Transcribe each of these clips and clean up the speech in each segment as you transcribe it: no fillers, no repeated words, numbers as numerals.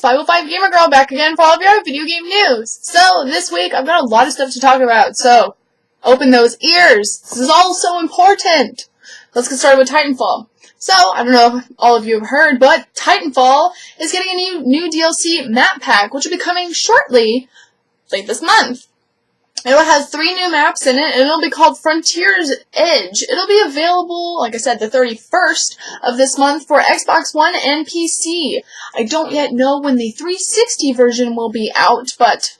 505 Gamer Girl back again for all of your video game news. So, this week I've got a lot of stuff to talk about, so open those ears. This is all so important. Let's get started with Titanfall. So, I don't know if all of you have heard, but Titanfall is getting a new DLC map pack, which will be coming shortly, late this month. It has 3 new maps in it, and it'll be called Frontier's Edge. It'll be available, like I said, the 31st of this month for Xbox One and PC. I don't yet know when the 360 version will be out, but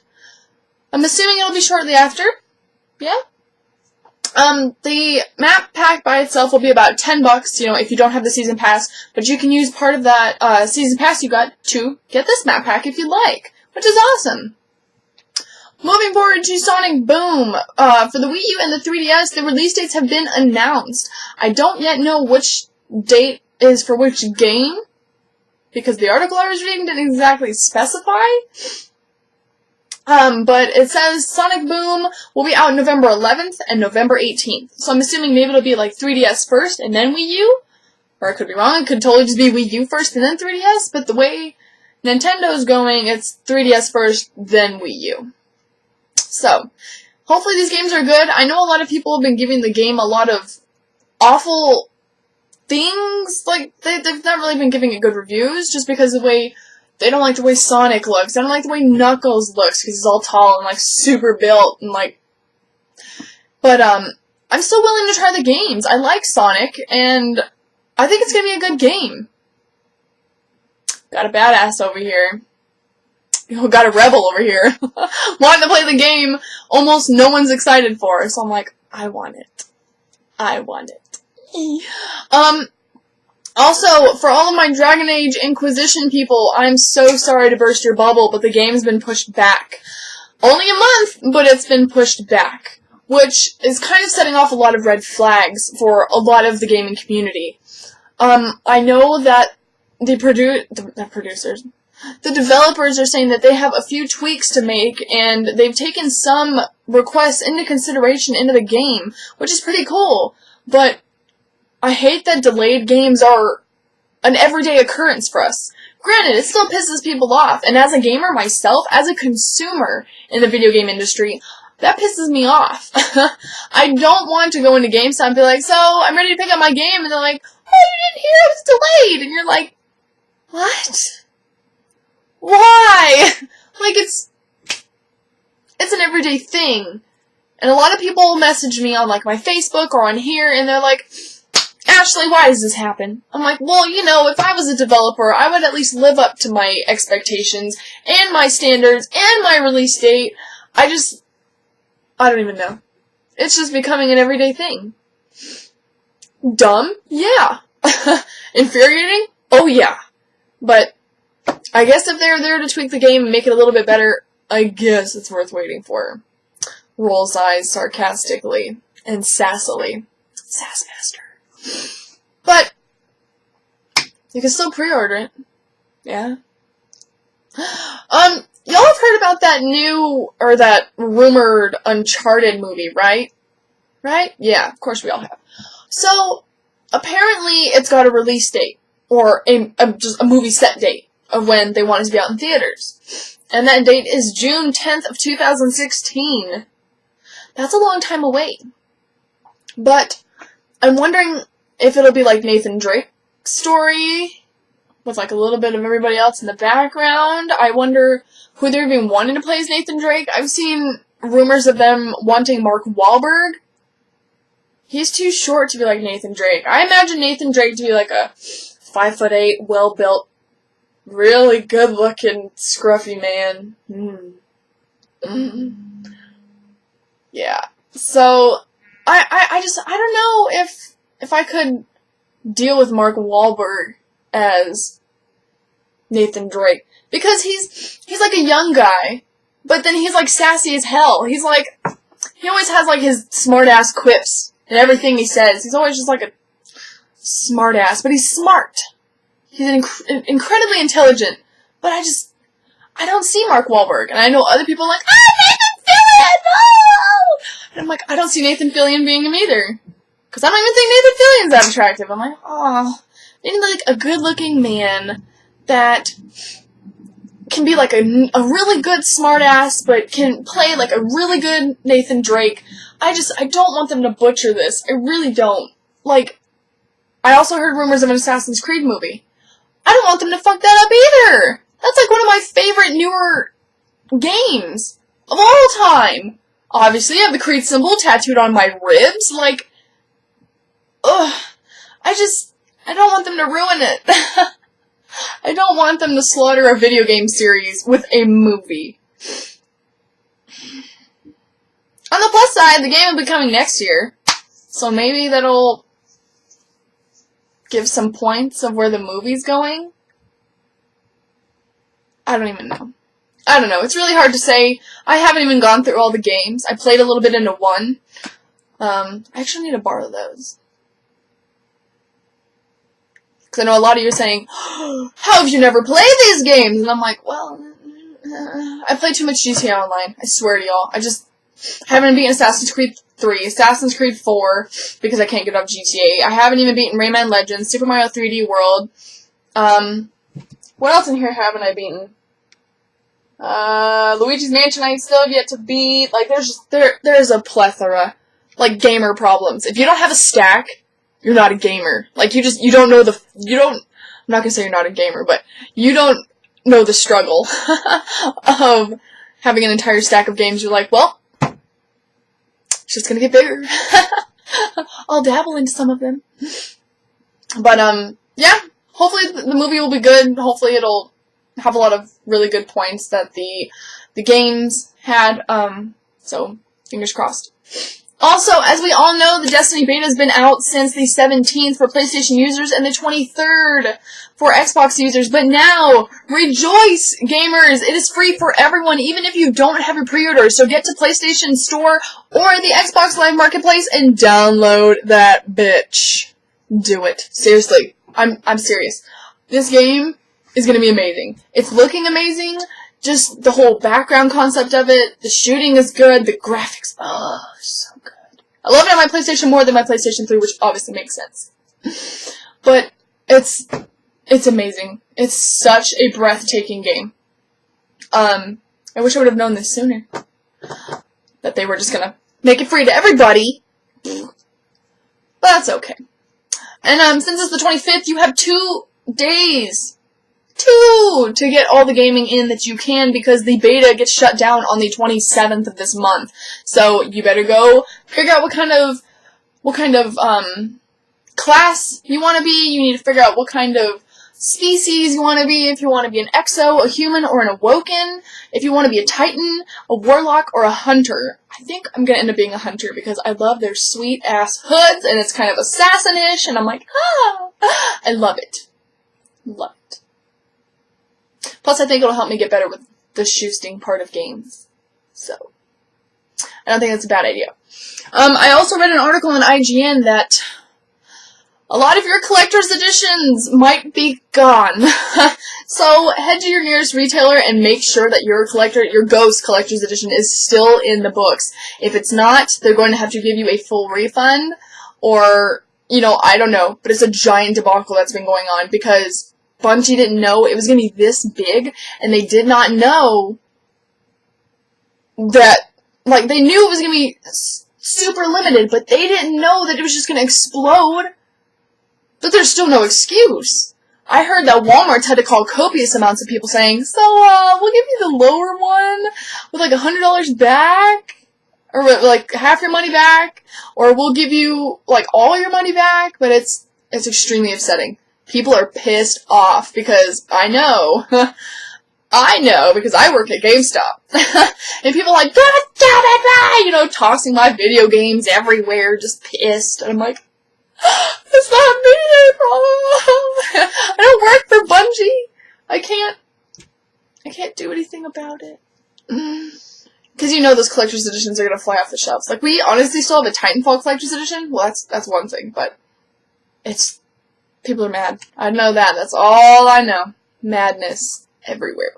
I'm assuming it'll be shortly after. Yeah. The map pack by itself will be about $10, you know, if you don't have the season pass, but you can use part of that season pass you got to get this map pack if you'd like, which is awesome. Moving forward to Sonic Boom. For the Wii U and the 3DS, the release dates have been announced. I don't yet know which date is for which game, because the article I was reading didn't exactly specify. But it says Sonic Boom will be out November 11th and November 18th. So I'm assuming maybe it'll be like 3DS first and then Wii U. Or I could be wrong. It could totally just be Wii U first and then 3DS. But the way Nintendo's going, it's 3DS first, then Wii U. So, hopefully these games are good. I know a lot of people have been giving the game a lot of awful things. Like, they've not really been giving it good reviews, just because of the way, they don't like the way Sonic looks. They don't like the way Knuckles looks, because he's all tall and, like, super built, and, like... But, I'm still willing to try the games. I like Sonic, and I think it's gonna be a good game. Got a badass over here. Got a rebel over here. Wanting to play the game almost no one's excited for. So I'm like, I want it. I want it. Also, for all of my Dragon Age Inquisition people, I'm so sorry to burst your bubble, but the game's been pushed back. Only a month, but it's been pushed back. Which is kind of setting off a lot of red flags for a lot of the gaming community. I know that the developers are saying that they have a few tweaks to make, and they've taken some requests into consideration into the game, which is pretty cool. But I hate that delayed games are an everyday occurrence for us. Granted, it still pisses people off, and as a gamer myself, as a consumer in the video game industry, that pisses me off. I don't want to go into GameStop and be like, so, I'm ready to pick up my game, and they're like, oh, you didn't hear it was delayed, and you're like, what? Why? Like, it's an everyday thing. And a lot of people message me on, like, my Facebook or on here, and they're like, Ashley, why does this happen? I'm like, well, you know, if I was a developer, I would at least live up to my expectations, and my standards, and my release date. I don't even know. It's just becoming an everyday thing. Dumb? Yeah. Infuriating? Oh, yeah. But I guess if they're there to tweak the game and make it a little bit better, I guess it's worth waiting for. Rolls eyes sarcastically and sassily. Sassmaster. But you can still pre-order it. Yeah. Y'all have heard about that new, or that rumored Uncharted movie, right? Right? Yeah, of course we all have. So, apparently it's got a release date, or just a movie set date of when they want it to be out in theaters. And that date is June 10th of 2016. That's a long time away. But I'm wondering if it'll be like Nathan Drake's story, with like a little bit of everybody else in the background. I wonder who they're even wanting to play as Nathan Drake. I've seen rumors of them wanting Mark Wahlberg. He's too short to be like Nathan Drake. I imagine Nathan Drake to be like a 5'8", well-built, really good-looking, scruffy man. Yeah. So, I don't know if I could deal with Mark Wahlberg as Nathan Drake. Because he's like a young guy, but then he's like sassy as hell. He's like, he always has like his smart-ass quips and everything he says. He's always just like a smart-ass, but he's smart. He's incredibly intelligent, but I don't see Mark Wahlberg, and I know other people are like, Nathan Fillion, no! And I'm like, I don't see Nathan Fillion being him either, because I don't even think Nathan Fillion's that attractive. I'm like, oh, maybe like a good-looking man that can be like a really good smartass, but can play like a really good Nathan Drake. I don't want them to butcher this. I really don't. Like, I also heard rumors of an Assassin's Creed movie. I don't want them to fuck that up either. That's like one of my favorite newer games of all time. Obviously, I have the Creed symbol tattooed on my ribs. Like, ugh. I don't want them to ruin it. I don't want them to slaughter a video game series with a movie. On the plus side, the game will be coming next year, so maybe that'll give some points of where the movie's going. I don't even know. I don't know. It's really hard to say. I haven't even gone through all the games. I played a little bit into one. I actually need to borrow those. Because I know a lot of you are saying, how have you never played these games? And I'm like, well, I play too much GTA Online. I swear to y'all. I haven't beaten Assassin's Creed 3, Assassin's Creed 4, because I can't get off GTA. I haven't even beaten Rayman Legends, Super Mario 3D World. What else in here haven't I beaten? Luigi's Mansion I still have yet to beat. Like, there's a plethora. Like, gamer problems. If you don't have a stack, you're not a gamer. Like, you don't know I'm not gonna say you're not a gamer, but you don't know the struggle of having an entire stack of games. You're like, well, it's just gonna get bigger. I'll dabble into some of them. But, yeah, hopefully the movie will be good. Hopefully it'll have a lot of really good points that the games had, so, fingers crossed. Also, as we all know, the Destiny beta has been out since the 17th for PlayStation users and the 23rd for Xbox users. But now, rejoice, gamers! It is free for everyone, even if you don't have a pre-order. So get to PlayStation Store or the Xbox Live Marketplace and download that bitch. Do it. Seriously. I'm serious. This game is going to be amazing. It's looking amazing. Just the whole background concept of it. The shooting is good. The graphics, oh, so good. I love it on my PlayStation more than my PlayStation 3, which obviously makes sense. But it's amazing. It's such a breathtaking game. I wish I would have known this sooner. That they were just gonna make it free to everybody. But that's okay. And since it's the 25th, you have 2 days. 2 to get all the gaming in that you can, because the beta gets shut down on the 27th of this month. So you better go figure out what kind of class you want to be. You need to figure out what kind of species you want to be. If you want to be an exo, a human, or an awoken. If you want to be a titan, a warlock, or a hunter. I think I'm going to end up being a hunter because I love their sweet ass hoods and it's kind of assassin-ish and I'm like, I love it. Love it. Plus, I think it'll help me get better with the shoosting part of games. So, I don't think that's a bad idea. I also read an article on IGN that a lot of your collector's editions might be gone. So, head to your nearest retailer and make sure that your Ghost Collector's Edition is still in the books. If it's not, they're going to have to give you a full refund, or, I don't know, but it's a giant debacle that's been going on, because Bungie didn't know it was going to be this big, and they did not know that, like, they knew it was going to be super limited, but they didn't know that it was just going to explode. But there's still no excuse. I heard that Walmart had to call copious amounts of people saying, so, we'll give you the lower one with, like, $100 back, or, like, half your money back, or we'll give you, like, all your money back, but it's extremely upsetting. People are pissed off because I know because I work at GameStop. And people are like, God damn it, tossing my video games everywhere, just pissed. And I'm like, it's not me, bro. I don't work for Bungie. I can't do anything about it. Because those collector's editions are going to fly off the shelves. Like, we honestly still have a Titanfall collector's edition. Well, that's one thing, but people are mad. I know that. That's all I know. Madness everywhere.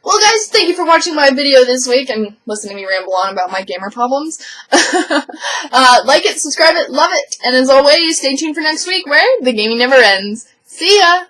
Well, guys, thank you for watching my video this week and listening to me ramble on about my gamer problems. Like it, subscribe it, love it, and as always, stay tuned for next week where the gaming never ends. See ya!